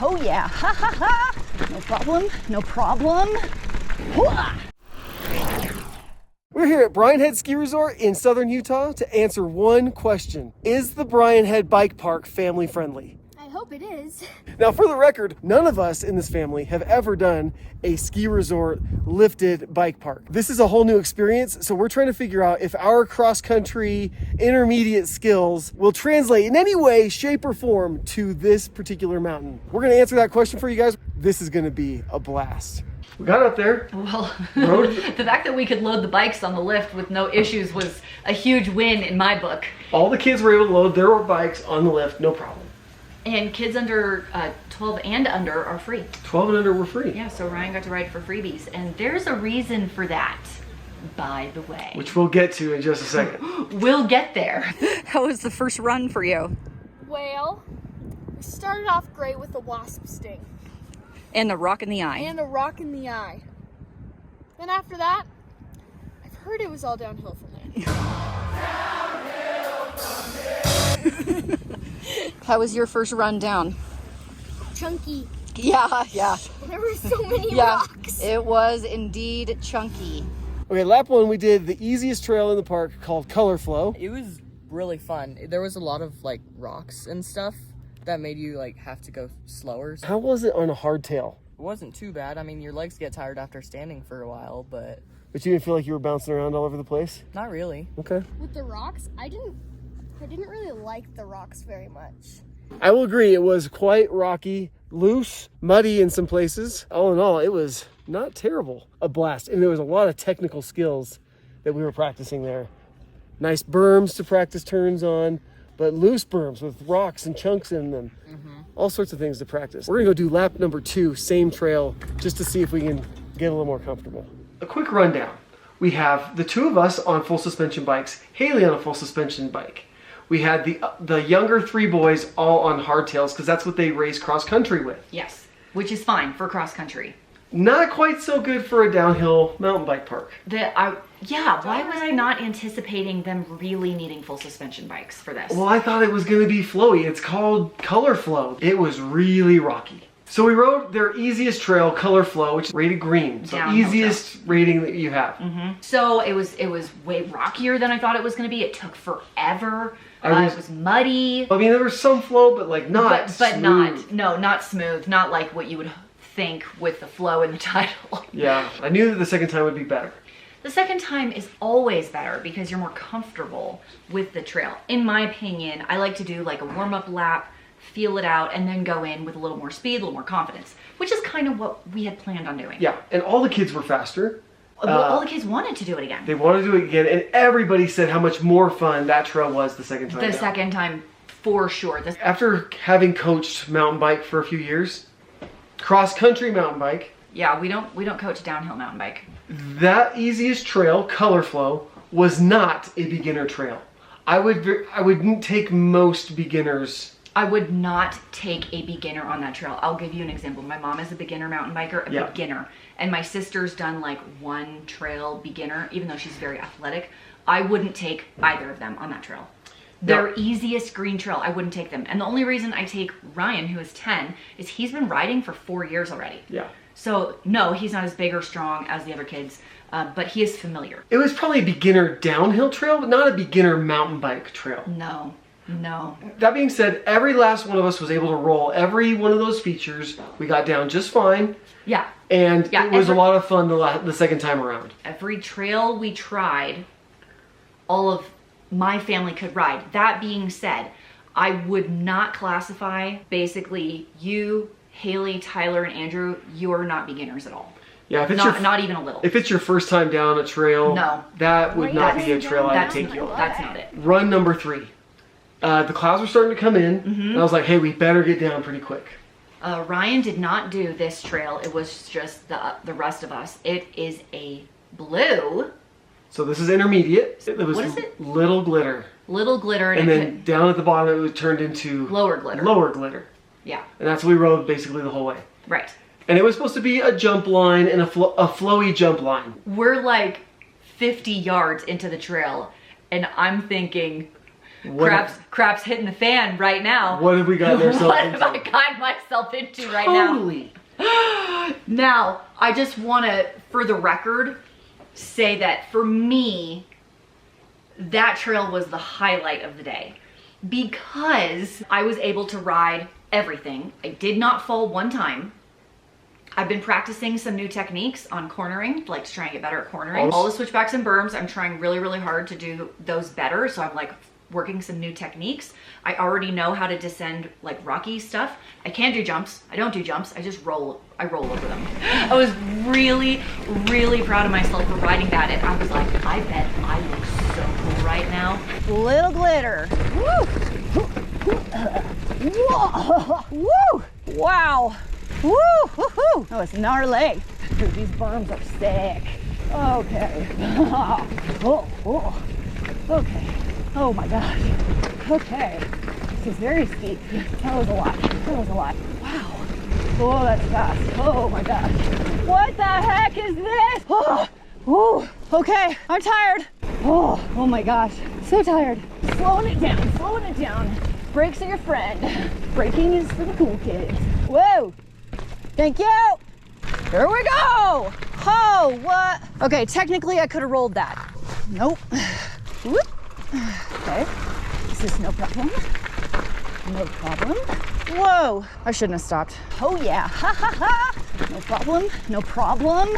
Oh yeah, ha ha ha. No problem, no problem. Hooah! We're here at Bryan Head Ski Resort in southern Utah to answer one question. Is the Bryan Head Bike Park family friendly? I hope it is. Now, for the record, none of us in this family have ever done a ski resort lifted bike park. This is a whole new experience, so we're trying to figure out if our cross-country intermediate skills will translate in any way, shape, or form to this particular mountain. We're gonna answer that question for you guys. This is gonna be a blast. We got up there. Well, the fact that we could load the bikes on the lift with no issues was a huge win in my book. All the kids were able to load their bikes on the lift, no problem. And kids under 12 and under are free. 12 and under were free. Yeah, so Ryan got to ride for freebies. And there's a reason for that, by the way. Which we'll get to in just a second. We'll get there. How was the first run for you? Well, we started off great with the wasp sting. And the rock in the eye. And a rock in the eye. Then after that, I've heard it was all downhill from there. How was your first run down? Chunky. Yeah. There were so many Yeah, rocks. it was indeed chunky. Okay, lap one, we did the easiest trail in the park called Color Flow. It was really fun. There was a lot of like rocks and stuff that made you like have to go slower. How was it on a hardtail? It wasn't too bad. I mean, your legs get tired after standing for a while, but But you didn't feel like you were bouncing around all over the place? not really. Okay. With the rocks, I didn't really like the rocks very much. I will agree, it was quite rocky, loose, muddy in some places. All in all, it was not terrible. A blast. And there was a lot of technical skills that we were practicing there. Nice berms to practice turns on, but loose berms with rocks and chunks in them. All sorts of things to practice. We're gonna go do lap number 2, same trail, just to see if we can get a little more comfortable. A quick rundown. We have the two of us on full suspension bikes, Haley on a full suspension bike. We had the younger 3 boys all on hardtails because that's what they race cross country with. Yes, which is fine for cross country. Not quite so good for a downhill mountain bike park. Why was I not anticipating them really needing full suspension bikes for this? Well, I thought it was gonna be flowy. It's called Color Flow. It was really rocky. So we rode their easiest trail, Color Flow, which is rated green. So Downhill easiest rating that you have. So it was way rockier than I thought it was going to be. It took forever. It It was muddy. I mean, there was some flow, but like not but smooth. not smooth. Not like what you would think with the flow in the title. Yeah, I knew that the second time would be better. The second time is always better because you're more comfortable with the trail. In my opinion, I like to do like a warm-up lap, feel it out, and then go in with a little more speed, a little more confidence, which is kind of what we had planned on doing. Yeah, and all the kids were faster. All the kids wanted to do it again. They wanted to do it again, and everybody said how much more fun that trail was the second time. The down. second time, for sure. After having coached mountain bike for a few years, cross-country mountain bike, Yeah, we don't coach downhill mountain bike. that easiest trail, Color Flow, was not a beginner trail. I wouldn't take most beginners. I would not take a beginner on that trail. I'll give you an example. My mom is a beginner mountain biker, Yeah. beginner. And my sister's done like one trail beginner, even though she's very athletic. I wouldn't take either of them on that trail. Their easiest green trail, I wouldn't take them. And the only reason I take Ryan, who is 10, is he's been riding for 4 years already. Yeah. So no, he's not as big or strong as the other kids, but he is familiar. It was probably a beginner downhill trail, but not a beginner mountain bike trail. No. That being said, every last one of us was able to roll every one of those features. We got down just fine. Yeah. And it was a lot of fun the second time around. Every trail we tried, all of my family could ride. That being said, I would not classify basically you, Haley, Tyler, and Andrew, you're not beginners at all. Yeah, if it's not even a little. If it's your first time down a trail, No. that would not be a trail I'd That's take you on. That's not it. Run number 3. The clouds were starting to come in, and I was like, hey, we better get down pretty quick. Ryan did not do this trail. It was just the rest of us. It is a blue. So this is intermediate. It was What is it? Little glitter. Little glitter. And then down at the bottom, it was turned into lower glitter. Lower glitter. Yeah. And that's what we rode basically the whole way. Right. And it was supposed to be a jump line and a flowy jump line. We're like 50 yards into the trail, and I'm thinking, Crap's hitting the fan right now. What have we gotten ourselves What into? have I gotten myself into right now? Totally. Now, I just want to, for the record, say that for me, that trail was the highlight of the day because I was able to ride everything. I did not fall one time. I've been practicing some new techniques on cornering, like to try and get better at cornering. All the switchbacks and berms, I'm trying really, really hard to do those better. So I'm like working some new techniques. I already know how to descend like rocky stuff. I can do jumps. I don't do jumps. I just roll over them. I was really, really proud of myself for riding that. And I was like, I bet I look so cool right now. Little glitter. Woo! Whoa! Woo! Wow! Woo! Woohoo! Oh, it's gnarly. Dude, these berms are sick. Okay. Oh, oh. Okay. Oh my gosh. Okay. This is very steep. That was a lot. That was a lot. Wow. Oh, that's fast. Oh my gosh. What the heck is this? Oh, woo. Okay, I'm tired. Oh my gosh. So tired. Slowing it down, slowing it down. Brakes are your friend. Braking is for the cool kids. Whoa. Thank you. Here we go. Oh, what? Okay, technically I could have rolled that. Nope. Whoop. Okay, this is no problem. No problem. Whoa, I shouldn't have stopped. Oh yeah, ha ha ha. No problem, no problem.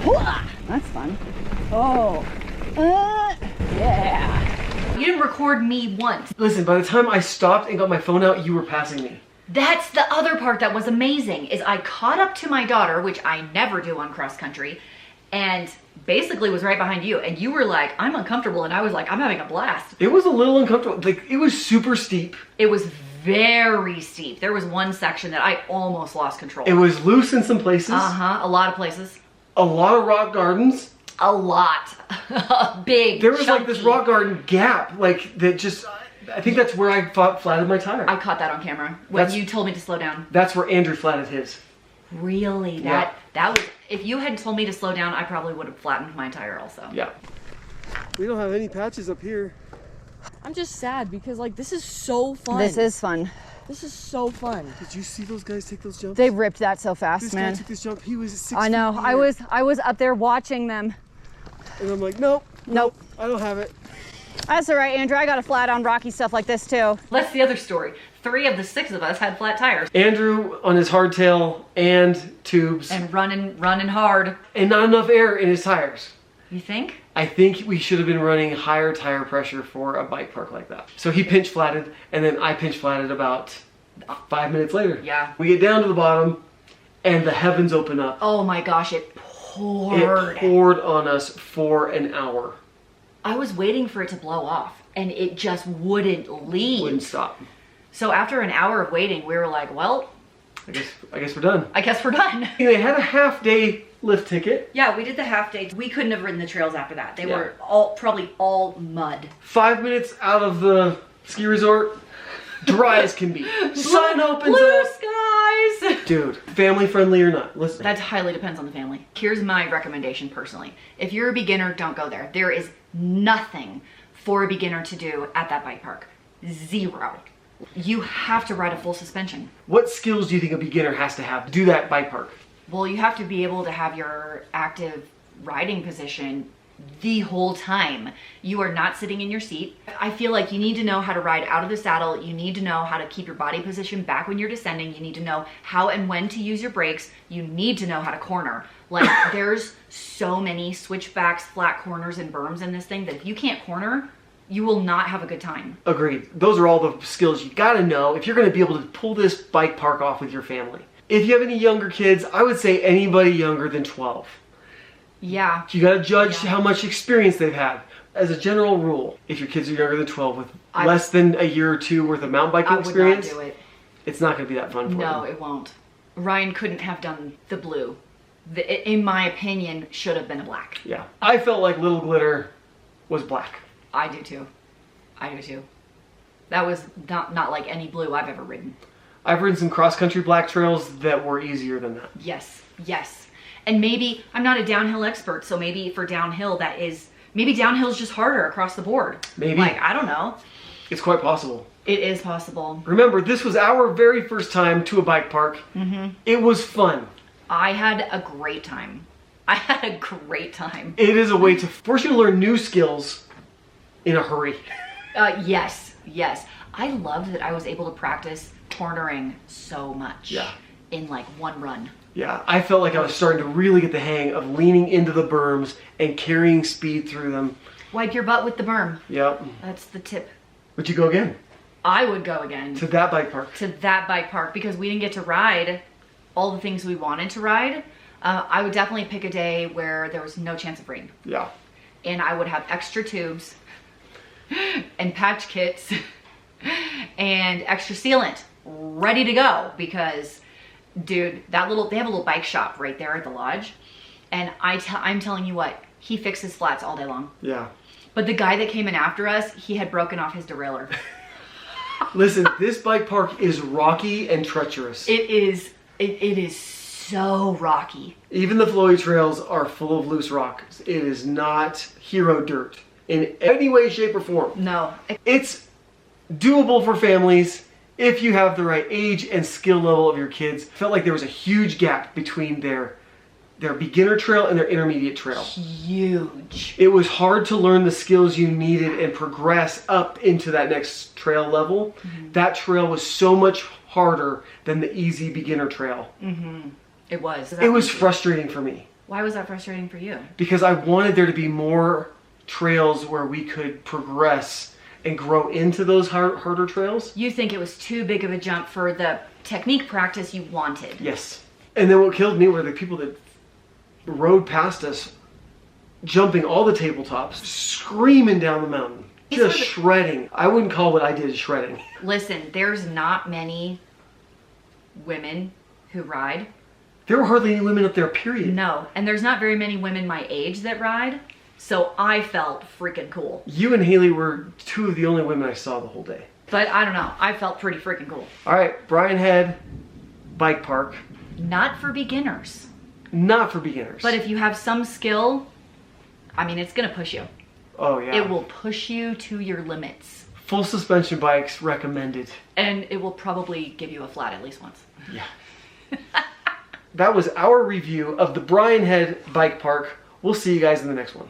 Hooah! That's fun. Oh, yeah. You didn't record me once. Listen, by the time I stopped and got my phone out, you were passing me. That's the other part that was amazing, is I caught up to my daughter, which I never do on cross country, and basically was right behind you. And you were like, I'm uncomfortable. And I was like, I'm having a blast. It was a little uncomfortable. Like, it was super steep. It was very steep. There was one section that I almost lost control. It was loose in some places. A lot of places. A lot of rock gardens. A lot. Big, There was chunky. like this rock garden gap, like, that just... I think that's where I flatted my tire. I caught that on camera when you told me to slow down. That's where Andrew flatted his. Really? Yeah. That was, if you had told me to slow down, I probably would have flattened my tire also. Yeah. We don't have any patches up here. I'm just sad because like this is so fun. This is fun. This is so fun. Did you see those guys take those jumps? They ripped that so fast, This man. guy took this jump. He was 6 I know. feet in the air. I was up there watching them. And I'm like, nope. Nope. I don't have it. That's all right, Andrew. I got a flat on rocky stuff like this too. That's the other story. 3 of the 6 of us had flat tires. Andrew on his hardtail and tubes. And running hard. And not enough air in his tires. You think? I think we should have been running higher tire pressure for a bike park like that. So he pinch flatted, and then I pinch flatted about 5 minutes later. Yeah. We get down to the bottom, and the heavens open up. Oh my gosh, it poured. It poured on us for an hour. I was waiting for it to blow off, and it just wouldn't leave. Wouldn't stop. So after an hour of waiting, we were like, well, I guess we're done. I guess we're done. They had a half-day lift ticket. Yeah, we did the half day. We couldn't have ridden the trails after that. They Yeah. were probably all mud. 5 minutes out of the ski resort, dry as can be. Sun opens Blue up. skies! Dude, family friendly or not? Listen. That highly depends on the family. Here's my recommendation personally. If you're a beginner, don't go there. There is nothing for a beginner to do at that bike park. Zero. You have to ride a full suspension. What skills do you think a beginner has to have to do that bike park? Well, you have to be able to have your active riding position the whole time. You are not sitting in your seat. I feel like you need to know how to ride out of the saddle. You need to know how to keep your body position back when you're descending. You need to know how and when to use your brakes. You need to know how to corner. Like, there's so many switchbacks, flat corners, and berms in this thing that if you can't corner, you will not have a good time. Agreed. Those are all the skills you gotta know if you're gonna be able to pull this bike park off with your family. If you have any younger kids, I would say anybody younger than 12. Yeah. You gotta judge how much experience they've had. As a general rule, if your kids are younger than 12 with less than a year or two worth of mountain biking experience, I would not do it. it's not gonna be that fun for them. No, it won't. Ryan couldn't have done the blue. In my opinion, should have been a black. Yeah. I felt like Little Glitter was black. I do too. I do too. That was not like any blue I've ever ridden. I've ridden some cross-country black trails that were easier than that. Yes, yes. And maybe, I'm not a downhill expert, so maybe for downhill maybe downhill is just harder across the board. Maybe. Like, I don't know. It's quite possible. It is possible. Remember, this was our very first time to a bike park. It was fun. I had a great time. I had a great time. It is a way to force you to learn new skills in a hurry. Yes, yes. I loved that I was able to practice cornering so much in like one run. Yeah, I felt like I was starting to really get the hang of leaning into the berms and carrying speed through them. Wipe your butt with the berm. Yep. That's the tip. Would you go again? I would go again. To that bike park? To that bike park, because we didn't get to ride all the things we wanted to ride. I would definitely pick a day where there was no chance of rain. Yeah. And I would have extra tubes and patch kits and extra sealant ready to go, because dude, they have a little bike shop right there at the lodge, and I'm telling you what, he fixes flats all day long. Yeah. But the guy that came in after us, he had broken off his derailleur. Listen, this bike park is rocky and treacherous. It is so rocky. Even the flowy trails are full of loose rocks. It is not hero dirt in any way, shape, or form. No. It's doable for families if you have the right age and skill level of your kids. Felt like there was a huge gap between their beginner trail and their intermediate trail. Huge. It was hard to learn the skills you needed and progress up into that next trail level. That trail was so much harder than the easy beginner trail. It was. It was frustrating for me. Why was that frustrating for you? Because I wanted there to be more trails where we could progress and grow into those harder trails. You think it was too big of a jump for the technique practice you wanted. Yes. And then what killed me were the people that rode past us, jumping all the tabletops, screaming down the mountain, just shredding. I wouldn't call what I did shredding. Listen, there's not many women who ride. There were hardly any women up there, period. No, and there's not very many women my age that ride, so I felt freaking cool. You and Haley were two of the only women I saw the whole day. But I don't know, I felt pretty freaking cool. All right, Brian Head Bike Park. Not for beginners. Not for beginners. But if you have some skill, I mean, it's gonna push you. Oh yeah. It will push you to your limits. Full suspension bikes recommended. And it will probably give you a flat at least once. Yeah. That was our review of the Brian Head Bike Park. We'll see you guys in the next one.